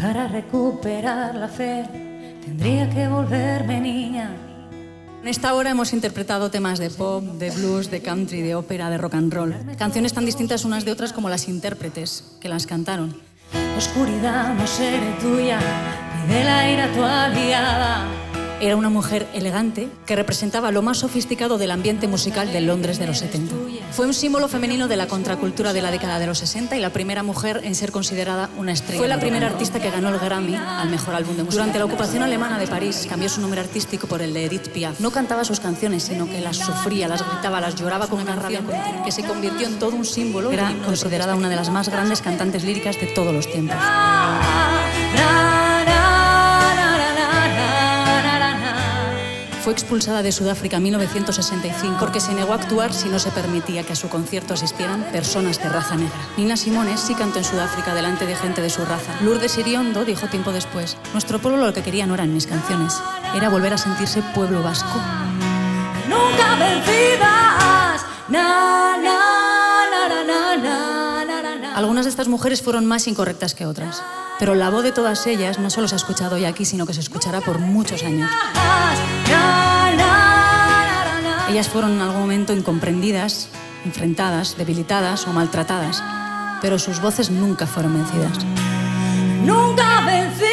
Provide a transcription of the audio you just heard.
Para recuperar la fe, tendría que volverme niña. En esta hora hemos interpretado temas de pop, de blues, de country, de ópera, de rock and roll. Canciones tan distintas unas de otras como las intérpretes que las cantaron. Oscuridad, no seré tuya, ni del aire a tu aliada. Era una mujer elegante que representaba lo más sofisticado del ambiente musical de Londres de los 70. Fue un símbolo femenino de la contracultura de la década de los 60 y la primera mujer en ser considerada una estrella. Fue la primera artista que ganó el Grammy al mejor álbum de música. Durante la ocupación alemana de París cambió su nombre artístico por el de Edith Piaf. No cantaba sus canciones, sino que las sufría, las gritaba, las lloraba con una rabia continua, que se convirtió en todo un símbolo. Era considerada una de las más grandes cantantes líricas de todos los tiempos. Fue expulsada de Sudáfrica en 1965 porque se negó a actuar si no se permitía que a su concierto asistieran personas de raza negra. Nina Simone sí cantó en Sudáfrica delante de gente de su raza. Lourdes Iriondo dijo tiempo después: nuestro pueblo lo que quería no eran mis canciones, era volver a sentirse pueblo vasco. Nunca vencidas. Na, na, na, na, na, na, na, na. Algunas de estas mujeres fueron más incorrectas que otras, pero la voz de todas ellas no solo se ha escuchado hoy aquí, sino que se escuchará por muchos años. Ellas fueron en algún momento incomprendidas, enfrentadas, debilitadas o maltratadas, pero sus voces nunca fueron vencidas. Nunca vencidas.